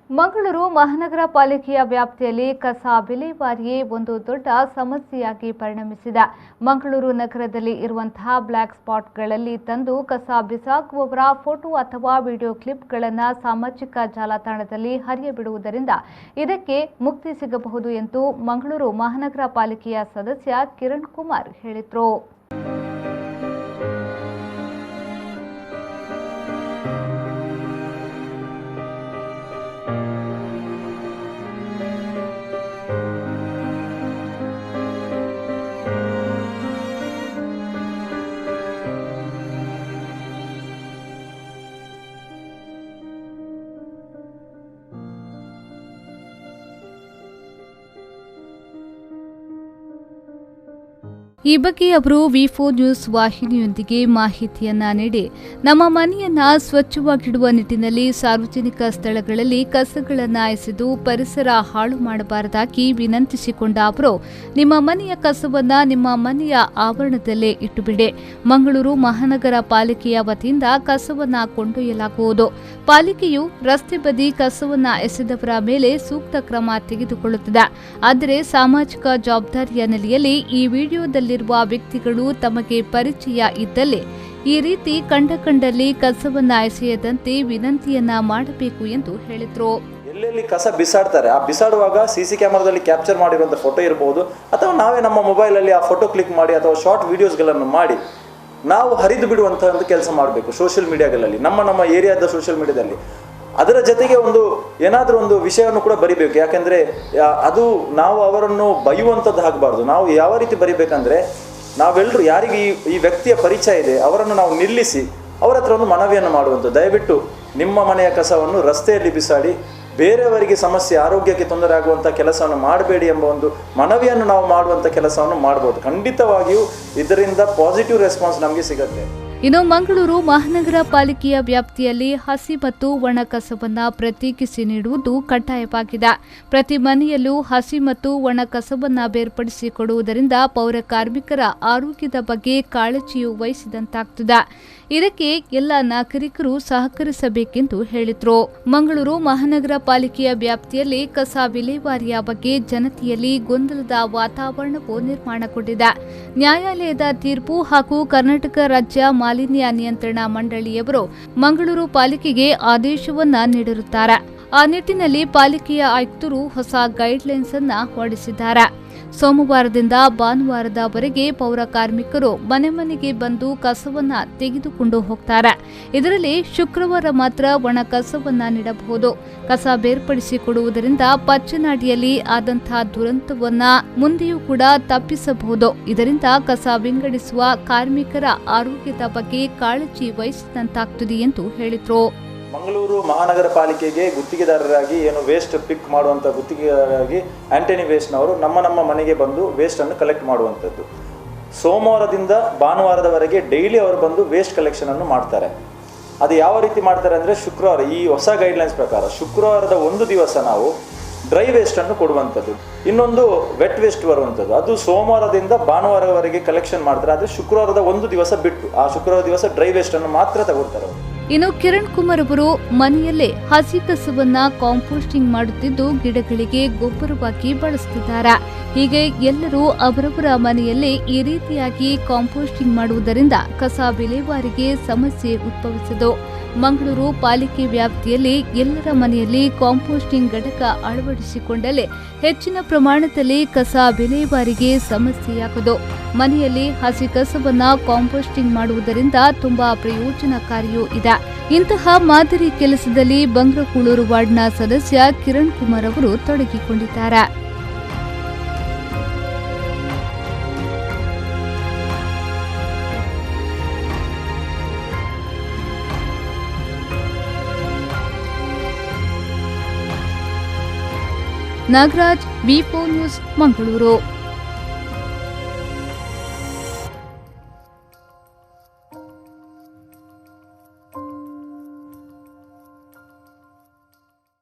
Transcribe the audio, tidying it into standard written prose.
ಮಂಗಳೂರು ಮಹಾನಗರ ಪಾಲಿಕೆಯ ವ್ಯಾಪ್ತಿಯಲ್ಲಿ ಕಸ ವಿಲೇವಾರಿಯೇ ಒಂದು ದೊಡ್ಡ ಸಮಸ್ಯೆಯಾಗಿ ಪರಿಣಮಿಸಿದೆ. ಮಂಗಳೂರು ನಗರದಲ್ಲಿ ಇರುವಂತಹ ಬ್ಲಾಕ್ ಸ್ಪಾಟ್ಗಳಲ್ಲಿ ತಂದು ಕಸ ಬಿಸಾಕುವವರ ಫೋಟೋ ಅಥವಾ ವಿಡಿಯೋ ಕ್ಲಿಪ್ಗಳನ್ನು ಸಾಮಾಜಿಕ ಜಾಲತಾಣದಲ್ಲಿ ಹರಿಯಬಿಡುವುದರಿಂದ ಇದಕ್ಕೆ ಮುಕ್ತಿ ಸಿಗಬಹುದು ಎಂದು ಮಂಗಳೂರು ಮಹಾನಗರ ಪಾಲಿಕೆಯ ಸದಸ್ಯ ಕಿರಣ್ ಕುಮಾರ್ ಹೇಳಿದರು. ಈ ಬಗ್ಗೆ ಅವರು ವಿ4 ನ್ಯೂಸ್ ವಾಹಿನಿಯೊಂದಿಗೆ ಮಾಹಿತಿಯನ್ನ ನೀಡಿ, ನಮ್ಮ ಮನೆಯನ್ನ ಸ್ವಚ್ಛವಾಗಿಡುವ ನಿಟ್ಟಿನಲ್ಲಿ ಸಾರ್ವಜನಿಕ ಸ್ಥಳಗಳಲ್ಲಿ ಕಸಗಳನ್ನು ಎಸೆದು ಪರಿಸರ ಹಾಳು ಮಾಡಬಾರದಾಗಿ ವಿನಂತಿಸಿಕೊಂಡ ಅವರು, ನಿಮ್ಮ ಮನೆಯ ಕಸವನ್ನ ನಿಮ್ಮ ಮನೆಯ ಆವರಣದಲ್ಲೇ ಇಟ್ಟುಬಿಡಿ. ಮಂಗಳೂರು ಮಹಾನಗರ ಪಾಲಿಕೆಯ ವತಿಯಿಂದ ಕಸವನ್ನ ಕೊಂಡೊಯ್ಯಲಾಗುವುದು. ಪಾಲಿಕೆಯು ರಸ್ತೆ ಬದಿ ಕಸವನ್ನ ಎಸೆದವರ ಮೇಲೆ ಸೂಕ್ತ ಕ್ರಮ ತೆಗೆದುಕೊಳ್ಳುತ್ತದೆ. ಆದರೆ ಸಾಮಾಜಿಕ ಜವಾಬ್ದಾರಿಯ ನೆಲೆಯಲ್ಲಿ ಈ ವಿಡಿಯೋದಲ್ಲಿ ವ್ಯಕ್ತಿಗಳು ತಮಗೆ ಪರಿಚಯ ಇದ್ದಲ್ಲಿ ಈ ರೀತಿ ಕಂಡಲ್ಲಿ ಕಸವನ್ನ ಎಸೆಯದಂತೆ ವಿನಂತಿಯನ್ನ ಮಾಡಬೇಕು ಎಂದು ಹೇಳಿದರು. ಎಲ್ಲೆಲ್ಲಿ ಕಸ ಬಿಸಾಡ್ತಾರೆ, ಆ ಬಿಸಾಡುವಾಗ ಸಿಸಿ ಕ್ಯಾಮೆರಾದಲ್ಲಿ ಕ್ಯಾಪ್ಚರ್ ಮಾಡಿರುವಂಥ ಫೋಟೋ ಇರಬಹುದು, ಅಥವಾ ನಾವೇ ನಮ್ಮ ಮೊಬೈಲಲ್ಲಿ ಆ ಫೋಟೋ ಕ್ಲಿಕ್ ಮಾಡಿ ಅಥವಾ ಶಾರ್ಟ್ ವಿಡಿಯೋಸ್ಗಳನ್ನು ಮಾಡಿ ನಾವು ಹರಿದು ಬಿಡುವಂಥ ಒಂದು ಕೆಲಸ ಮಾಡಬೇಕು. ಸೋಷಿಯಲ್ ಮೀಡಿಯಾಗಳಲ್ಲಿ ನಮ್ಮ ಏರಿಯಾದ ಸೋಷಿಯಲ್ ಮೀಡಿಯಾದಲ್ಲಿ ಅದರ ಜೊತೆಗೆ ಏನಾದರೂ ಒಂದು ವಿಷಯವನ್ನು ಕೂಡ ಬರಿಬೇಕು. ಯಾಕೆಂದರೆ ಅದು ನಾವು ಅವರನ್ನು ಬೈಯುವಂಥದ್ದು ಆಗಬಾರ್ದು. ನಾವು ಯಾವ ರೀತಿ ಬರಿಬೇಕಂದ್ರೆ, ನಾವೆಲ್ಲರೂ ಯಾರಿಗೆ ಈ ವ್ಯಕ್ತಿಯ ಪರಿಚಯ ಇದೆ ಅವರನ್ನು ನಾವು ನಿಲ್ಲಿಸಿ ಅವರ ಹತ್ರ ಒಂದು ಮನವಿಯನ್ನು ಮಾಡುವಂಥದ್ದು. ದಯವಿಟ್ಟು ನಿಮ್ಮ ಮನೆಯ ಕಸವನ್ನು ರಸ್ತೆಯಲ್ಲಿ ಬಿಸಾಡಿ ಬೇರೆಯವರಿಗೆ ಸಮಸ್ಯೆ, ಆರೋಗ್ಯಕ್ಕೆ ತೊಂದರೆ ಆಗುವಂಥ ಕೆಲಸವನ್ನು ಮಾಡಬೇಡಿ ಎಂಬ ಒಂದು ಮನವಿಯನ್ನು ನಾವು ಮಾಡುವಂಥ ಕೆಲಸವನ್ನು ಮಾಡ್ಬೋದು. ಖಂಡಿತವಾಗಿಯೂ ಇದರಿಂದ ಪಾಸಿಟಿವ್ ರೆಸ್ಪಾನ್ಸ್ ನಮಗೆ ಸಿಗುತ್ತೆ. ಇನ್ನು ಮಂಗಳೂರು ಮಹಾನಗರ ಪಾಲಿಕೆಯ ವ್ಯಾಪ್ತಿಯಲ್ಲಿ ಹಸಿ ಮತ್ತು ಒಣ ಕಸವನ್ನ ಪ್ರತ್ಯೇಕಿಸಿ ನೀಡುವುದು ಕಡ್ಡಾಯವಾಗಿದೆ. ಪ್ರತಿ ಮನೆಯಲ್ಲೂ ಹಸಿ ಮತ್ತು ಒಣ ಕಸವನ್ನ ಬೇರ್ಪಡಿಸಿ ಕೊಡುವುದರಿಂದ ಪೌರ ಕಾರ್ಮಿಕರ ಆರೋಗ್ಯದ ಬಗ್ಗೆ ಕಾಳಜಿಯು ವಹಿಸಿದಂತಾಗುತ್ತದೆ. ಇದಕ್ಕೆ ಎಲ್ಲ ನಾಗರಿಕರು ಸಹಕರಿಸಬೇಕೆಂದು ಹೇಳಿದರು. ಮಂಗಳೂರು ಮಹಾನಗರ ಪಾಲಿಕೆಯ ವ್ಯಾಪ್ತಿಯಲ್ಲಿ ಕಸ ವಿಲೇವಾರಿಯ ಬಗ್ಗೆ ಜನತೆಯಲ್ಲಿ ಗೊಂದಲದ ವಾತಾವರಣವು ನಿರ್ಮಾಣಗೊಂಡಿದೆ. ನ್ಯಾಯಾಲಯದ ತೀರ್ಪು ಹಾಗೂ ಕರ್ನಾಟಕ ರಾಜ್ಯ ಮಾಲಿನ್ಯ ನಿಯಂತ್ರಣ ಮಂಡಳಿಯವರು ಮಂಗಳೂರು ಪಾಲಿಕೆಗೆ ಆದೇಶವನ್ನ ನೀಡಿರುತ್ತಾರೆ. ಆ ನಿಟ್ಟಿನಲ್ಲಿ ಪಾಲಿಕೆಯ ಆಯುಕ್ತರು ಹೊಸ ಗೈಡ್ಲೈನ್ಸ್ ಅನ್ನ ಹೊರಡಿಸಿದ್ದಾರೆ. ಸೋಮವಾರದಿಂದ ಭಾನುವಾರದವರೆಗೆ ಪೌರ ಕಾರ್ಮಿಕರು ಮನೆ ಮನೆಗೆ ಬಂದು ಕಸವನ್ನ ತೆಗೆದುಕೊಂಡು ಹೋಗ್ತಾರೆ. ಇದರಲ್ಲಿ ಶುಕ್ರವಾರ ಮಾತ್ರ ಒಣ ಕಸವನ್ನ ನೀಡಬಹುದು. ಕಸ ಬೇರ್ಪಡಿಸಿಕೊಡುವುದರಿಂದ ಪಚ್ಚನಾಡಿಯಲ್ಲಿ ಆದಂತಹ ದುರಂತವನ್ನ ಮುಂದೆಯೂ ಕೂಡ ತಪ್ಪಿಸಬಹುದು. ಇದರಿಂದ ಕಸ ವಿಂಗಡಿಸುವ ಕಾರ್ಮಿಕರ ಆರೋಗ್ಯದ ಬಗ್ಗೆ ಕಾಳಜಿ ವಹಿಸಿದಂತಾಗ್ತದೆ ಎಂದು ಹೇಳಿದರು. ಮಂಗಳೂರು ಮಹಾನಗರ ಪಾಲಿಕೆಗೆ ಗುತ್ತಿಗೆದಾರರಾಗಿ ವೇಸ್ಟ್ ಪಿಕ್ ಮಾಡುವಂಥ ಗುತ್ತಿಗೆದಾರರಾಗಿ ಆಂಟನಿ ವೇಸ್ಟ್ನವರು ನಮ್ಮ ಮನೆಗೆ ಬಂದು ವೇಸ್ಟನ್ನು ಕಲೆಕ್ಟ್ ಮಾಡುವಂಥದ್ದು. ಸೋಮವಾರದಿಂದ ಭಾನುವಾರದವರೆಗೆ ಡೈಲಿ ಅವರು ಬಂದು ವೇಸ್ಟ್ ಕಲೆಕ್ಷನನ್ನು ಮಾಡ್ತಾರೆ. ಅದು ಯಾವ ರೀತಿ ಮಾಡ್ತಾರೆ ಅಂದರೆ, ಶುಕ್ರವಾರ ಈ ಹೊಸ ಗೈಡ್ಲೈನ್ಸ್ ಪ್ರಕಾರ ಶುಕ್ರವಾರದ ಒಂದು ದಿವಸ ನಾವು ಡ್ರೈ ವೇಸ್ಟನ್ನು ಕೊಡುವಂಥದ್ದು, ಇನ್ನೊಂದು ವೆಟ್ ವೇಸ್ಟ್ ಬರುವಂಥದ್ದು. ಅದು ಸೋಮವಾರದಿಂದ ಭಾನುವಾರವರೆಗೆ ಕಲೆಕ್ಷನ್ ಮಾಡ್ತಾರೆ. ಆದರೆ ಶುಕ್ರವಾರದ ಒಂದು ದಿವಸ ಬಿಟ್ಟು ಆ ಶುಕ್ರವಾರ ದಿವಸ ಡ್ರೈ ವೇಸ್ಟನ್ನು ಮಾತ್ರ ತಗೊಳ್ತಾರೆ. ಇನ್ನು ಕಿರಣ್ ಕುಮಾರ್ ಅವರು ಮನೆಯಲ್ಲೇ ಹಸಿ ಕಸವನ್ನ ಕಾಂಪೋಸ್ಟಿಂಗ್ ಮಾಡುತ್ತಿದ್ದು ಗಿಡಗಳಿಗೆ ಗೊಬ್ಬರವಾಗಿ ಬಳಸುತ್ತಿದ್ದಾರೆ. ಹೀಗೆ ಎಲ್ಲರೂ ಅವರವರ ಮನೆಯಲ್ಲೇ ಈ ರೀತಿಯಾಗಿ ಕಾಂಪೋಸ್ಟಿಂಗ್ ಮಾಡುವುದರಿಂದ ಕಸ ವಿಲೇವಾರಿಗೆ ಸಮಸ್ಯೆ ಉದ್ಭವಿಸಿತು. ಮಂಗಳೂರು ಪಾಲಿಕೆ ವ್ಯಾಪ್ತಿಯಲ್ಲಿ ಎಲ್ಲರ ಮನೆಯಲ್ಲಿ ಕಾಂಪೋಸ್ಟಿಂಗ್ ಘಟಕ ಅಳವಡಿಸಿಕೊಂಡಲ್ಲಿ ಹೆಚ್ಚಿನ ಪ್ರಮಾಣದಲ್ಲಿ ಕಸ ವಿಲೇವಾರಿಗೆ ಸಮಸ್ಯೆಯಾಗದು. ಮನೆಯಲ್ಲಿ ಹಸಿ ಕಸವನ್ನ ಕಾಂಪೋಸ್ಟಿಂಗ್ ಮಾಡುವುದರಿಂದ ತುಂಬಾ ಪ್ರಯೋಜನಕಾರಿಯೂ ಇದೆ. ಇಂತಹ ಮಾದರಿ ಕೆಲಸದಲ್ಲಿ ಬಂಗ್ರಕೂಳೂರು ವಾರ್ಡ್ನ ಸದಸ್ಯ ಕಿರಣ್ ಕುಮಾರ್ ಅವರು ತೊಡಗಿಕೊಂಡಿದ್ದಾರೆ. ನಾಗರಾಜ್, ವಿ4 ನ್ಯೂಸ್, ಮಂಗಳೂರು.